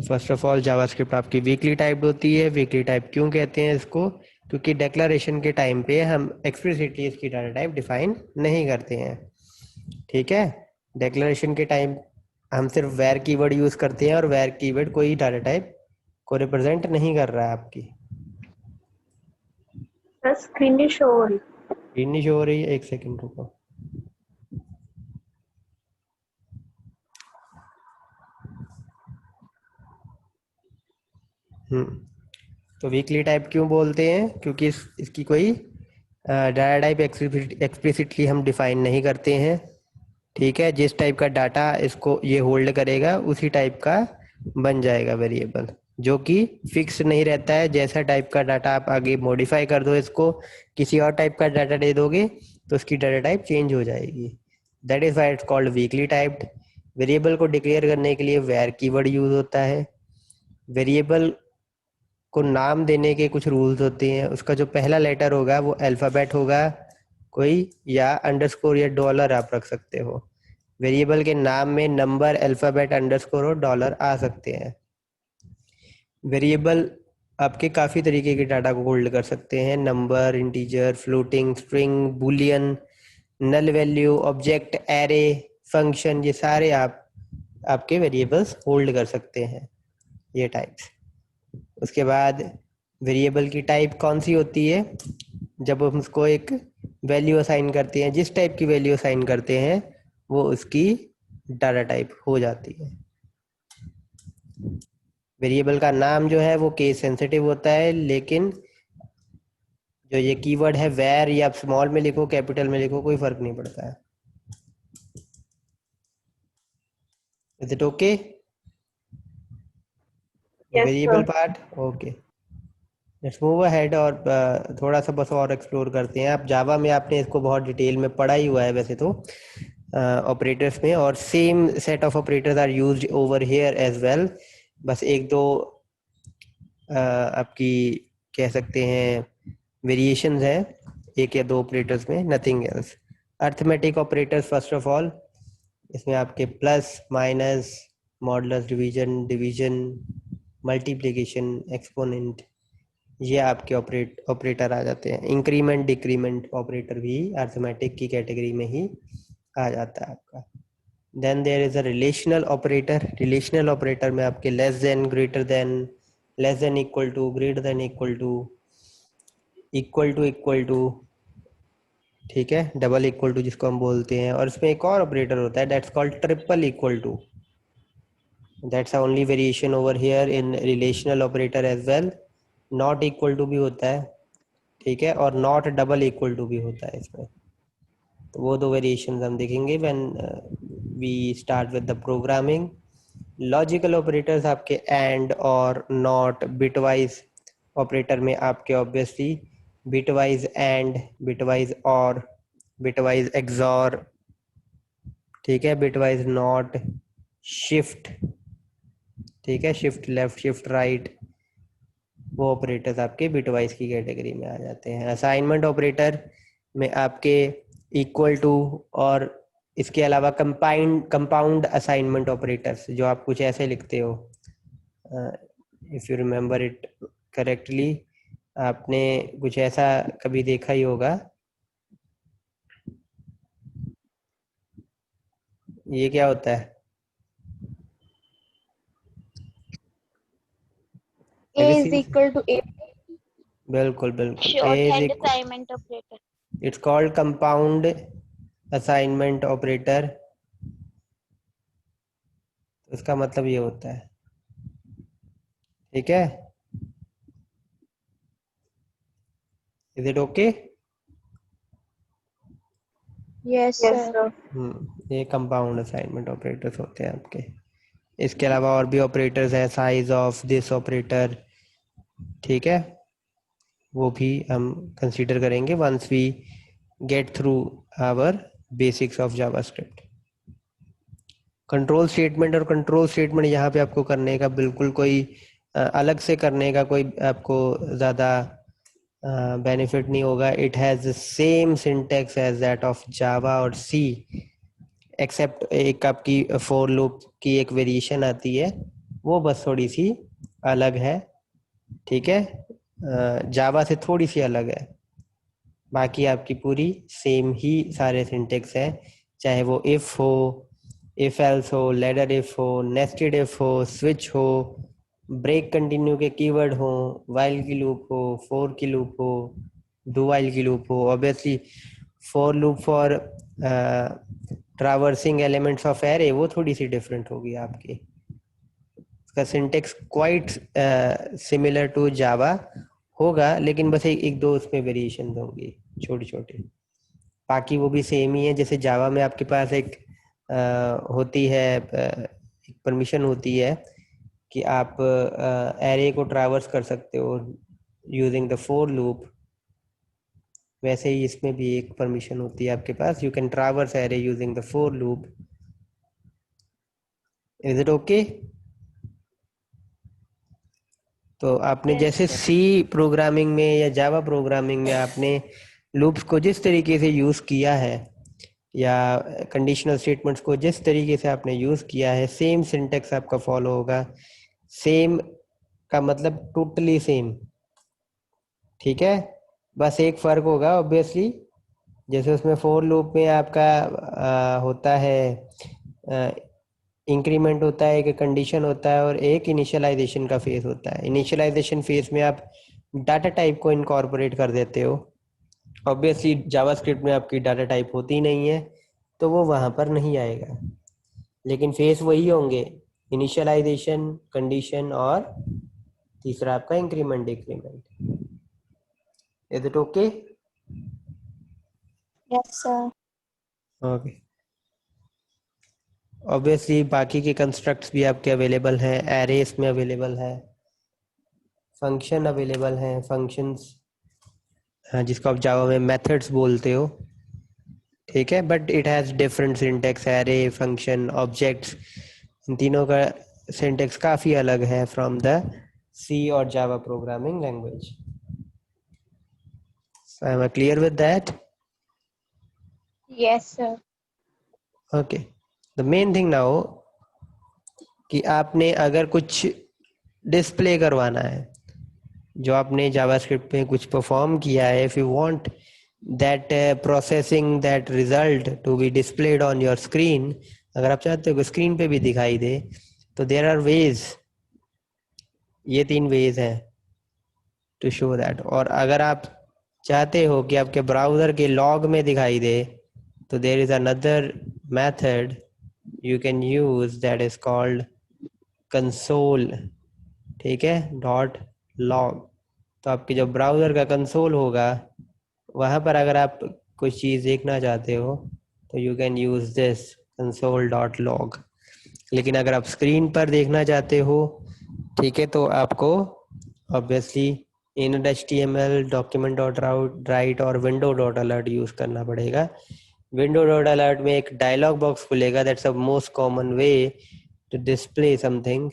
First of all JavaScript आपकी weekly typed होती है। वीकली टाइप क्यों कहते हैं इसको? क्योंकि डिक्लेरेशन के टाइम पे हम एक्सप्लिसिटली इसकी डाटा टाइप डिफाइन नहीं करते हैं। ठीक है, डिक्लेरेशन के टाइम हम सिर्फ वेर कीवर्ड यूज करते हैं और वेर कीवर्ड कोई डाटा टाइप को रिप्रेजेंट नहीं कर रहा है आपकी। स्क्रीन नहीं शो हो रही। स्क्रीन नहीं शो हो रही है, एक सेकंड रुको। तो वीकली टाइप क्यों बोलते हैं? क्योंकि इसकी कोई डाटा टाइप एक्सप्लिसिटली हम डिफाइन नहीं करते हैं। ठीक है, जिस टाइप का डाटा इसको ये होल्ड करेगा उसी टाइप का बन जाएगा वेरिएबल, जो कि फिक्स नहीं रहता है। जैसा टाइप का डाटा आप आगे मॉडिफाई कर दो, इसको किसी और टाइप का डाटा दे दोगे तो उसकी डाटा टाइप चेंज हो जाएगी। That is why it's called weekly typed. Variable को डिक्लेयर करने के लिए वेर कीवर्ड यूज होता है। वेरिएबल को नाम देने के कुछ रूल्स होते हैं। उसका जो पहला लेटर होगा वो अल्फाबेट होगा कोई, या अंडरस्कोर या डॉलर आप रख सकते हो। वेरिएबल के नाम में नंबर, अल्फाबेट, अंडरस्कोर और डॉलर आ सकते हैं। वेरिएबल आपके काफ़ी तरीके के डाटा को होल्ड कर सकते हैं। Number, integer, floating, string, boolean, null value, object, array, function, ये सारे आपके वेरिएबल्स होल्ड कर सकते हैं, ये टाइप्स। उसके बाद वेरिएबल की टाइप कौन सी होती है? जब हम उसको एक वैल्यू असाइन करते हैं, जिस टाइप की वैल्यू असाइन करते हैं वो उसकी डाटा टाइप हो जाती है। वेरिएबल का नाम जो है वो केस सेंसिटिव होता है, लेकिन जो ये कीवर्ड है वेर, या आप स्मॉल में लिखो कैपिटल में लिखो कोई फर्क नहीं पड़ता है। Is it okay? Variable part okay. Let's move ahead और थोड़ा सा बस और एक्सप्लोर करते हैं। आप जावा में आपने इसको बहुत डिटेल में पढ़ा ही हुआ है वैसे तो ऑपरेटर्स में, और same set of operators are used over here as well. बस एक दो आपकी कह सकते हैं वेरिएशंस है एक या दो ऑपरेटर्स में, nothing else. Arithmetic operators first of all, इसमें आपके plus, minus, modulus, division, multiplication, exponent, ये आपके ऑपरेटर आ जाते हैं। इंक्रीमेंट, डिक्रीमेंट ऑपरेटर भी अर्थमेटिक की कैटेगरी में ही आ जाता है आपका। Then there is a relational operator. Relational operator में आपके less than, greater than, less than equal to, greater than equal to, equal to, ठीक है, डबल इक्वल टू जिसको हम बोलते हैं। और इसमें एक और ऑपरेटर होता है that's called triple equal to. That's only variation over here in relational operator as well. Not equal to भी होता है, ठीक है, और नॉट डबल इक्वल टू भी होता है इसमें। तो वो दो वेरिएशंस हम देखेंगे when we start with the programming. Logical operators आपके and or not, bitwise operator में आपके obviously bitwise and, bitwise or, bitwise XOR, ठीक है, बिटवाइज नॉट, शिफ्ट, ठीक है, शिफ्ट लेफ्ट, शिफ्ट राइट, वो ऑपरेटर्स आपके बिटवाइज की कैटेगरी में आ जाते हैं। असाइनमेंट ऑपरेटर में आपके इक्वल टू और इसके अलावा कंपाउंड असाइनमेंट ऑपरेटर्स, जो आप कुछ ऐसे लिखते हो, if you remember it correctly, आपने कुछ ऐसा कभी देखा ही होगा। ये क्या होता है? A is equal to A. बिल्कुल बिल्कुल, shorthand assignment operator. It's called compound assignment operator. इसका मतलब ये होता है, ठीक है। Is it okay? Yes, sir. ये कंपाउंड असाइनमेंट ऑपरेटर्स होते हैं आपके। इसके अलावा और भी ऑपरेटर्स हैं, साइज ऑफ, दिस ऑपरेटर, ठीक है, वो भी हम कंसीडर करेंगे once we get through our basics of JavaScript. Control statement, और कंट्रोल स्टेटमेंट यहाँ पे आपको करने का बिल्कुल कोई अलग से करने का कोई आपको ज़्यादा बेनिफिट नहीं होगा। It has the same syntax as that of Java और सी, एक्सेप्ट एक आपकी फॉर लूप की एक वेरिएशन आती है वो बस थोड़ी सी अलग है, ठीक है, जावा से थोड़ी सी अलग है। बाकी आपकी पूरी सेम ही सारे सिंटेक्स हैं, चाहे वो इफ हो, इफ एल्स हो, लेडर इफ हो, नेस्टेड इफ हो, स्विच हो, ब्रेक कंटिन्यू के कीवर्ड हो, वाइल की लूप हो, फोर की लूप हो, डू वाइल की लूप हो। Obviously for loop for traversing elements of array वो थोड़ी सी डिफरेंट होगी आपकी। इसका syntax quite similar to Java होगा, लेकिन बस एक दो उसमें वेरिएशन होंगी छोटी छोटी, बाकी वो भी सेम ही है। जैसे जावा में आपके पास एक होती है, एक परमिशन होती है कि आप एरे को ट्रैवर्स कर सकते हो यूजिंग द फोर लूप, वैसे ही इसमें भी एक परमिशन होती है आपके पास, you can traverse array using the for loop. Is it okay? तो आपने Yes, जैसे sir. सी प्रोग्रामिंग में या जावा प्रोग्रामिंग में आपने लूप्स को जिस तरीके से यूज किया है, या कंडीशनल स्टेटमेंट्स को जिस तरीके से आपने यूज किया है, सेम सिंटेक्स आपका फॉलो होगा। सेम का मतलब टोटली सेम, ठीक है। बस एक फर्क होगा ऑब्वियसली, जैसे उसमें फोर लूप में आपका होता है इंक्रीमेंट होता है, एक कंडीशन होता है, और एक इनिशियलाइजेशन का फेज होता है। इनिशियलाइजेशन फेज में आप डाटा टाइप को इनकॉर्पोरेट कर देते हो। ऑब्वियसली जावास्क्रिप्ट में आपकी डाटा टाइप होती नहीं है, तो वो वहां पर नहीं आएगा, लेकिन फेस वही होंगे, इनिशियलाइजेशन, कंडीशन, और तीसरा आपका increment decrement. Is it okay? Yes, sir. Okay. Obviously बाकी के कंस्ट्रक्ट्स भी आपके अवेलेबल हैं, एरेस में अवेलेबल है, फंक्शन अवेलेबल हैं, फंक्शंस जिसको आप जावा में मेथड्स बोलते हो, ठीक है, but it has different syntax. Array, function, objects, इन तीनों का सिंटेक्स काफ़ी अलग है फ्रॉम द सी और Java programming language. So am I clear with that? Yes, sir. Okay. The main thing now कि आपने अगर कुछ डिस्प्ले करवाना है, जो आपने जावास्क्रिप्ट में कुछ परफॉर्म किया है, if you want that processing that result to be displayed on your screen, अगर आप चाहते हो कि स्क्रीन पे भी दिखाई दे, तो देयर आर वेज, ये 3 वेज हैं टू शो दैट। और अगर आप चाहते हो कि आपके ब्राउजर के लॉग में दिखाई दे, तो there is another method you can use that is called console, ठीक है, डॉट लॉग। तो आपके जो ब्राउजर का कंसोल होगा, वहां पर अगर आप कुछ चीज देखना चाहते हो, तो you can use this console dot log. लेकिन अगर आप स्क्रीन पर देखना चाहते हो, ठीक है, तो आपको obviously inner HTML, document dot write और विंडो डॉट अलर्ट यूज करना पड़ेगा। विंडो डॉट अलर्ट में एक डायलॉग बॉक्स खुलेगा, that's the most common way to display something,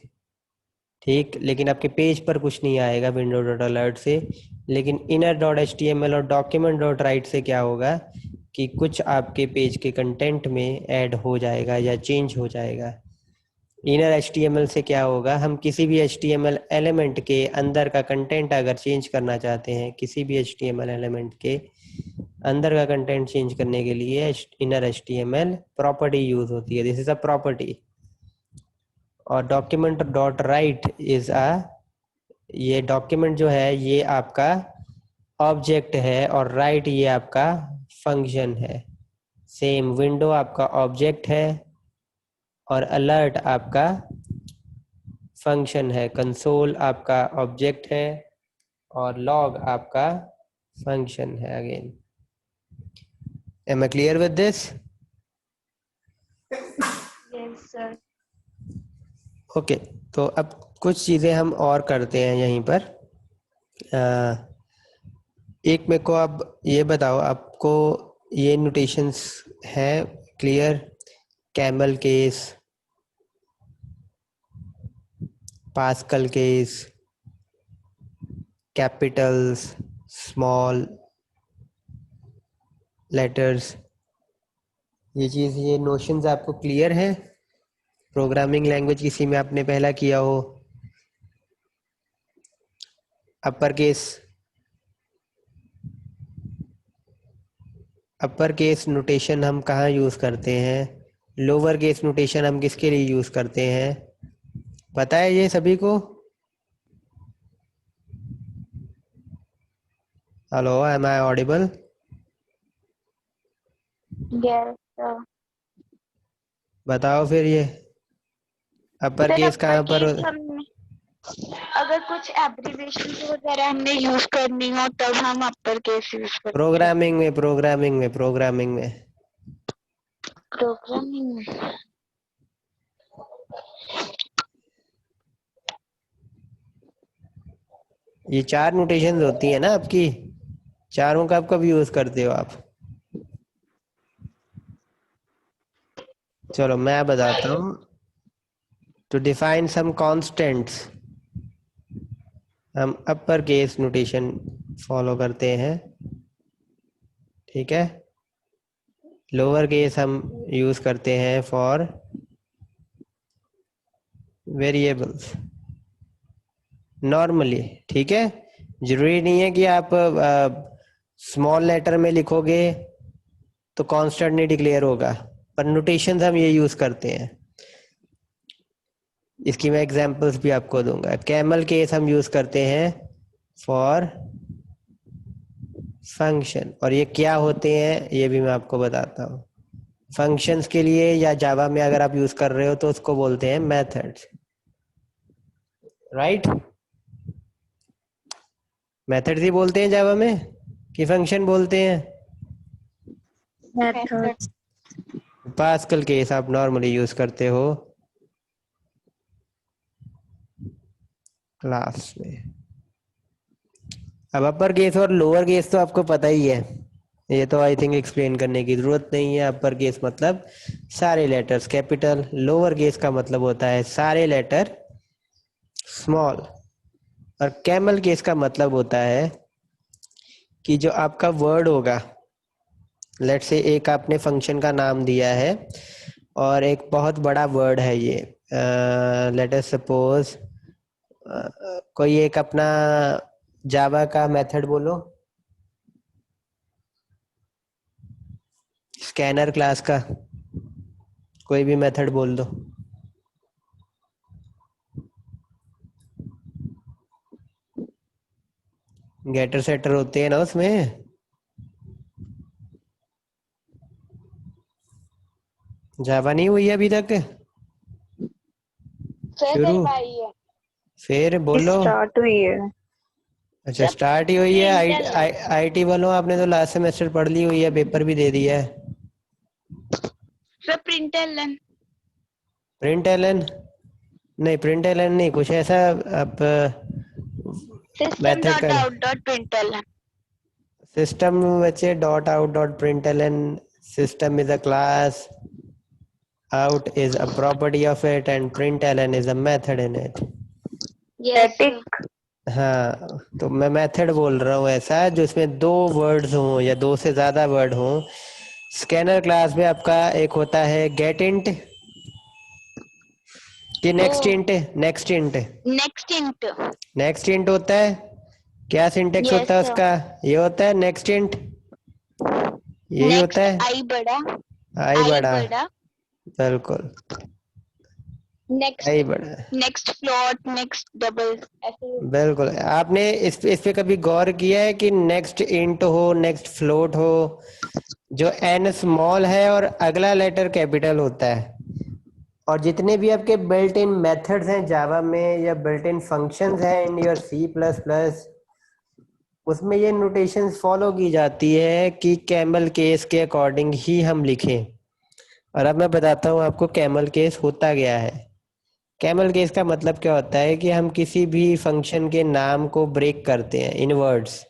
ठीक, लेकिन आपके पेज पर कुछ नहीं आएगा विंडो डॉट अलर्ट से। लेकिन इनर डॉट HTML और डॉक्यूमेंट डॉट राइट से क्या होगा कि कुछ आपके पेज के कंटेंट में ऐड हो जाएगा या चेंज हो जाएगा। इनर HTML से क्या होगा, हम किसी भी HTML एलिमेंट के अंदर का कंटेंट अगर चेंज करना चाहते हैं, किसी भी HTML एलिमेंट के अंदर का कंटेंट चेंज करने के लिए इनर HTML प्रॉपर्टी यूज होती है, दिस इज अ प्रॉपर्टी। और डॉक्यूमेंट डॉट राइट इज ये डॉक्यूमेंट जो है ये आपका ऑब्जेक्ट है, और राइट ये आपका फंक्शन है। सेम, विंडो आपका ऑब्जेक्ट है और अलर्ट आपका फंक्शन है, कंसोल आपका ऑब्जेक्ट है और लॉग आपका फंक्शन है। Again, am I clear with this? Yes, sir. Okay, तो अब कुछ चीज़ें हम और करते हैं यहीं पर। एक मेरे को आप ये बताओ, आपको ये नोटेशंस हैं clear? Camel case, pascal case, Capitals, small letters, ये चीज़, ये नोशंस आपको क्लियर है? प्रोग्रामिंग लैंग्वेज किसी में आपने पहला किया हो। अपर केस नोटेशन हम कहाँ यूज करते हैं, लोअर केस नोटेशन हम किसके लिए यूज करते हैं, पता है ये सभी को? Hello, am I audible? Yes, sir. बताओ फिर ये अपर सर केस अपर कहाँ पर केस हमने अगर कुछ एब्रिविएशन वगैरह हमने यूज करनी हो तब हम अपर केस यूज करते हैं। प्रोग्रामिंग में प्रोग्रामिंग में प्रोग्रामिंग में ये 4 नोटेशंस होती है ना आपकी, चारों का आप कब यूज करते हो आप? चलो मैं बताता हूँ। टू डिफाइन सम कॉन्स्टेंट्स हम अपर केस नोटेशन फॉलो करते हैं, ठीक है। लोअर केस हम यूज करते हैं फॉर वेरिएबल्स नॉर्मली, ठीक है। जरूरी नहीं है कि आप स्मॉल लेटर में लिखोगे तो कांस्टेंट नहीं डिक्लेयर होगा, पर नोटेशंस हम ये यूज करते हैं। इसकी मैं एग्जांपल्स भी आपको दूंगा। कैमल केस हम यूज करते हैं फॉर फंक्शन, और ये क्या होते हैं ये भी मैं आपको बताता हूँ। फंक्शंस के लिए या जावा में अगर आप यूज कर रहे हो तो उसको बोलते हैं मेथड्स, राइट? मेथड्स ही बोलते हैं जावा में कि फंक्शन बोलते हैं? Methods. पास्कल केस आप नॉर्मली यूज करते हो क्लास में। अब अपर केस और लोअर केस तो आपको पता ही है, ये तो आई थिंक एक्सप्लेन करने की जरूरत नहीं है। अपर केस मतलब सारे लेटर्स कैपिटल, लोअर केस का मतलब होता है सारे लेटर स्मॉल, और कैमल केस का मतलब होता है कि जो आपका वर्ड होगा, लेट्स से एक आपने फंक्शन का नाम दिया है और एक बहुत बड़ा वर्ड है ये, लेट अस सपोज कोई एक अपना जावा का मेथड बोलो, स्कैनर क्लास का कोई भी मेथड बोल दो। गेटर सेटर होते हैं ना उसमें, जावा नहीं हुई है अभी तक सर शुरू? करवाई है। फिर बोलो। Start हुई है. अच्छा, सब स्टार्ट ही हुई है। प्रिंटल है। आईटी वालों, आपने तो लास्ट सेमेस्टर पढ़ ली हुई है, पेपर भी दे दिया है। सर प्रिंटल है। प्रिंट एलन नहीं, प्रिंट एलन नहीं, कुछ ऐसा आप सिस्टम मेथड डॉट कर। आउट डॉट प्रिंटल है। सिस्टम बच्चे dot out dot println, system is a class, out is a property of it, and println is a method in it. Yes Static. हाँ, तो मैं method बोल रहा हूँ ऐसा जो इसमें 2 वर्ड्स हों या 2 से ज्यादा वर्ड हों। स्कैनर क्लास में आपका एक होता है गेट इंट कि next int, next int, next int. Next int होता है। क्या सिंटेक्स होता यस है सर। उसका? ये होता है नेक्स्ट इंट, यही होता नेक्स्ट है। आई बड़ा। आई आई बड़ा, बड़ा। बिल्कुल नेक्स्ट आई बड़ा, नेक्स्ट फ्लोट नेक्स्ट डबल ऐसे। बिल्कुल। आपने इस पे कभी गौर किया है कि नेक्स्ट इंट हो, नेक्स्ट फ्लोट हो, जो एन स्मॉल है और अगला लेटर कैपिटल होता है, और जितने भी आपके बिल्ट इन मेथड्स हैं जावा में या बिल्ट इन फंक्शंस हैं in your C plus plus, उसमें ये नोटेशंस फॉलो की जाती है कि कैमल केस के अकॉर्डिंग ही हम लिखें। और अब मैं बताता हूँ आपको कैमल केस होता क्या है। कैमल केस का मतलब क्या होता है कि हम किसी भी फंक्शन के नाम को ब्रेक करते हैं इन वर्ड्स,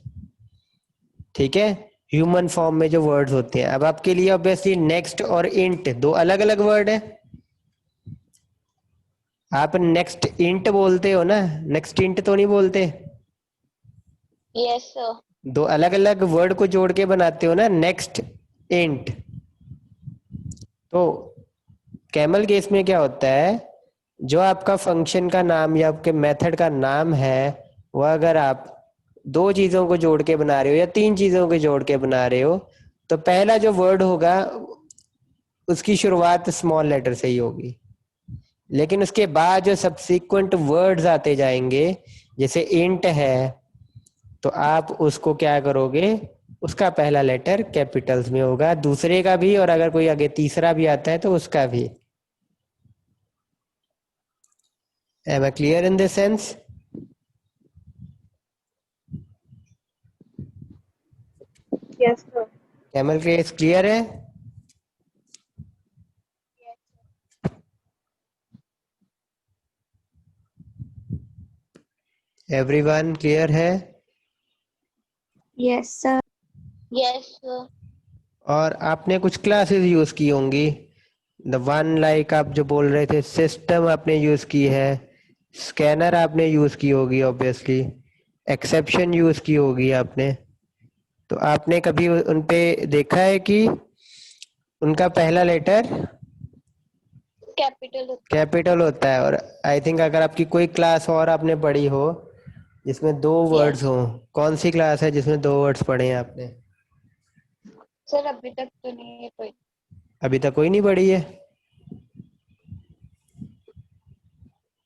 ठीक है, ह्यूमन फॉर्म में जो वर्ड्स होते हैं। अब आपके लिए ऑब्वियसली नेक्स्ट और इंट 2 अलग अलग वर्ड है। आप नेक्स्ट इंट बोलते हो ना, नेक्स्ट इंट तो नहीं बोलते। Yes sir. 2 अलग अलग वर्ड को जोड़ के बनाते हो ना नेक्स्ट इंट। तो कैमल केस में क्या होता है, जो आपका फंक्शन का नाम या आपके मेथड का नाम है वो अगर आप दो चीजों को जोड़ के बना रहे हो या तीन चीजों को जोड़ के बना रहे हो तो पहला जो वर्ड होगा उसकी शुरुआत स्मॉल लेटर से ही होगी, लेकिन उसके बाद जो सब्सिक्वेंट वर्ड्स आते जाएंगे जैसे इंट है तो आप उसको क्या करोगे, उसका पहला लेटर कैपिटल्स में होगा, दूसरे का भी, और अगर कोई आगे तीसरा भी आता है तो उसका भी। Am I clear in this sense? Yes, sir. Camel case clear है? एवरीवन क्लियर है? Yes, sir. Yes sir. और आपने कुछ क्लासेस यूज की होंगी, द वन लाइक आप जो बोल रहे थे, सिस्टम आपने यूज की है, स्कैनर आपने यूज की होगी ऑब्वियसली, एक्सेप्शन यूज की होगी आपने। तो आपने कभी उन पे देखा है कि उनका पहला लेटर कैपिटल होता है? और आई थिंक अगर आपकी कोई क्लास और आपने पढ़ी हो जिसमें दो वर्ड्स हो, कौन सी क्लास है जिसमें दो वर्ड्स पढ़े हैं आपने? सर अभी तक तो नहीं है कोई। अभी तक कोई नहीं पढ़ी है?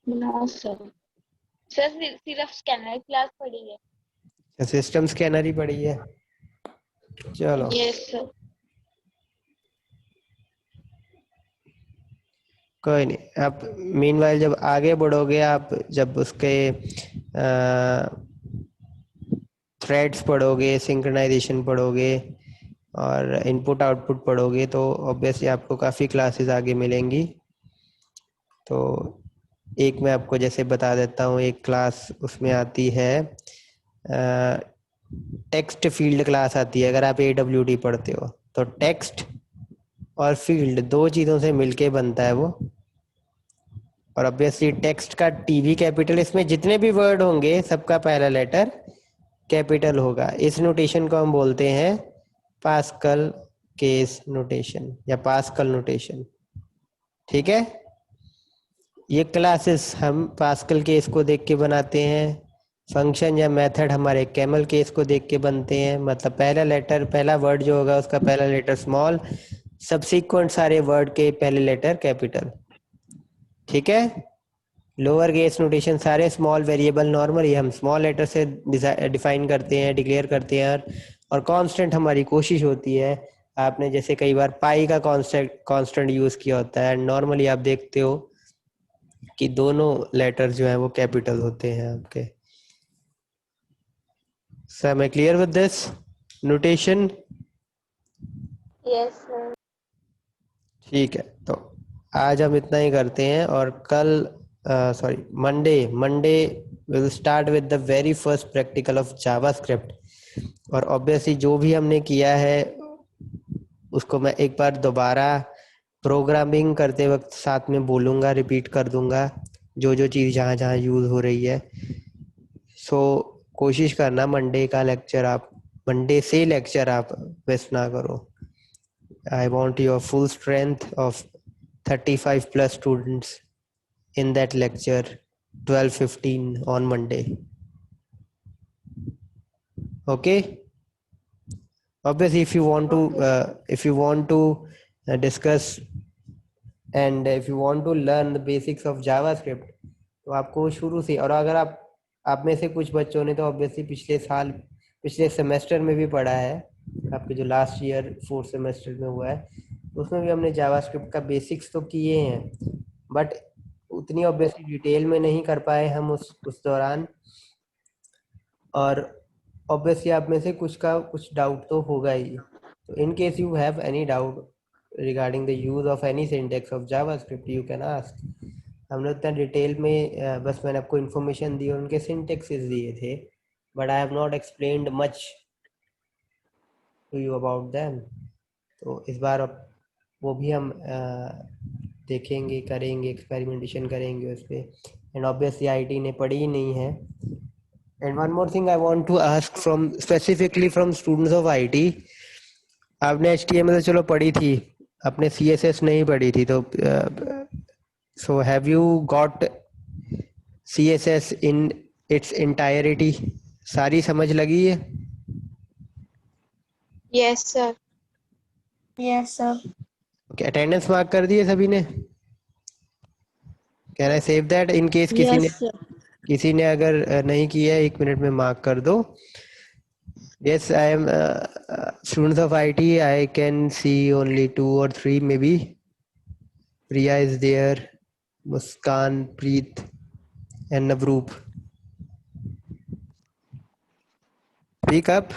No sir. सर सिर्फ स्कैनर क्लास पढ़ी है। सिस्टम स्कैनर ही पढ़ी है? चलो यस सर। कोई नहीं। आप मीनवाइल जब आगे बढ़ोगे, आप जब उसके थ्रेड्स पढ़ोगे, सिंक्रोनाइजेशन पढ़ोगे और इनपुट आउटपुट पढ़ोगे तो ऑब्वियसली आपको काफ़ी क्लासेस आगे मिलेंगी। तो एक मैं आपको जैसे बता देता हूँ, एक क्लास उसमें आती है, टेक्स्ट फील्ड क्लास आती है। अगर आप AWT पढ़ते हो तो टेक्स्ट और फील्ड दो चीज़ों से मिलके बनता है वो, और ऑब्वियसली टेक्स्ट का T भी कैपिटल, इसमें जितने भी वर्ड होंगे सबका पहला लेटर कैपिटल होगा। इस नोटेशन को हम बोलते हैं पास्कल केस नोटेशन या पास्कल नोटेशन। ठीक है, ये क्लासेस हम पास्कल केस को देख के बनाते हैं, फंक्शन या मेथड हमारे कैमल केस को देख के बनते हैं। मतलब पहला लेटर, पहला वर्ड जो होगा उसका पहला लेटर स्मॉल, सब्सिक्वेंट सारे वर्ड के पहले लेटर कैपिटल। ठीक है, लोअर केस नोटेशन सारे स्मॉल, वेरिएबल नॉर्मल ये हम स्मॉल लेटर से डिफाइन करते हैं, डिक्लेयर करते हैं। और कांस्टेंट हमारी कोशिश होती है, आपने जैसे कई बार पाई का कांस्टेंट यूज किया होता है, नॉर्मली आप देखते हो कि दोनों लेटर जो है वो कैपिटल होते हैं आपके। सर मैं clear with this notation? Yes sir. ठीक है, तो आज हम इतना ही करते हैं और कल sorry Monday will start with the very first practical of JavaScript. और ऑब्वियसली जो भी हमने किया है उसको मैं एक बार दोबारा प्रोग्रामिंग करते वक्त साथ में बोलूँगा, रिपीट कर दूंगा जो जो चीज़ जहाँ जहाँ यूज़ हो रही है। सो कोशिश करना मंडे से लेक्चर आप मिस ना करो। I want your full strength of 35 plus students in that lecture 12:15 on Monday. Okay, obviously if you want to discuss and if you want to learn the basics of JavaScript तो आपको शुरू से, और अगर आप में से कुछ बच्चों ने तो ऑब्वियसली पिछले सेमेस्टर में भी पढ़ा है, आपके जो लास्ट ईयर 4th सेमेस्टर में हुआ है उसमें भी हमने जावास्क्रिप्ट का बेसिक्स तो किए हैं, बट उतनी ऑब्वियसली डिटेल में नहीं कर पाए हम उस दौरान। और ऑब्वियसली आप में से कुछ डाउट तो होगा ही। तो in case you have any doubt regarding the use of any syntax of JavaScript you can ask. हमने उतना डिटेल में बस मैंने आपको इन्फॉर्मेशन दी और उनके सिंटैक्सेस दिए थे, but I have not explained much to you about them. तो इस बार वो भी हम देखेंगे, करेंगे, एक्सपेरिमेंटेशन करेंगे उस पर। एंड ऑब्वियसली आईटी ने पढ़ी ही नहीं है। And one more thing I want to ask from specifically from students of IT, आपने HTML तो चलो पढ़ी थी, आपने CSS नहीं पढ़ी थी तो so have you got CSS in its entirety? सारी समझ लगी है? Yes, sir. Yes, sir. Okay, attendance mark कर दिए सभी ने? Can I save that in case Yes, sir. किसी ने अगर नहीं किया है, 1 मिनट में मार्क कर दो. Yes, I am students of IT. I can see only 2 or 3 maybe. Priya is there, Muskan, Preet, and Navroop. Speak up.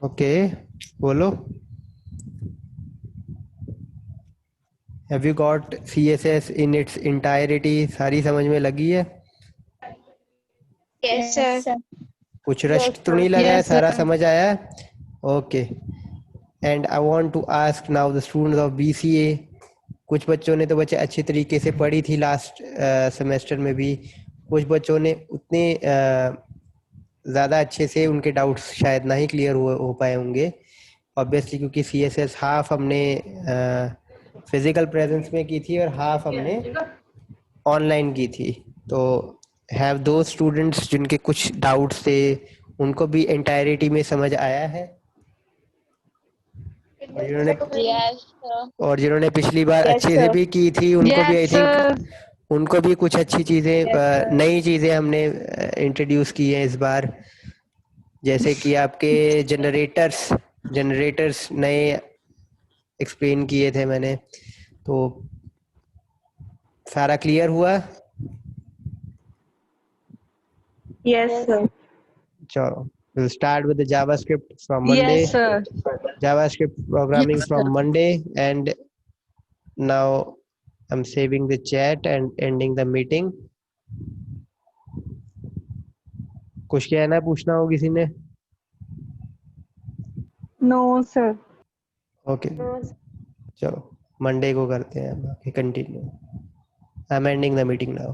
Okay, बोलो. Have you got CSS in its entirety? सारी समझ में लगी है? Yes, sir. कुछ रश्क तो नहीं लगा है? सारा समझ आया? Okay. And I want to ask now the students of BCA. कुछ बच्चों ने तो बच्चे अच्छे तरीके से पढ़ी थी लास्ट सेमेस्टर में भी. कुछ बच्चों ने उतने ज़्यादा अच्छे से उनके डाउट्स शायद ना ही क्लियर हो पाए होंगे ऑब्वियसली, क्योंकि CSS हाफ हमने फिजिकल प्रेजेंस में की थी और हाफ हमने ऑनलाइन की थी. तो हैव दो स्टूडेंट्स जिनके कुछ डाउट्स थे, उनको भी एंटायरिटी में समझ आया है? और जिन्होंने पिछली बार Yes, अच्छे से sir. भी की थी, उनको भी आई थिंक उनको भी कुछ अच्छी चीजें नई चीजें हमने इंट्रोड्यूस की हैं इस बार, जैसे कि आपके जनरेटर्स नए एक्सप्लेन किए थे मैंने. तो सारा क्लियर हुआ? Yes, sir. चलो, we'll start with the JavaScript from Monday. Yes, sir. JavaScript programming Yes, from sir. Monday, and now I'm saving the chat and ending the meeting. कुछ कहना है, पूछना हो किसी ने? No, sir. ओके, चलो मंडे को करते हैं बाकी continue. I am ending the meeting now.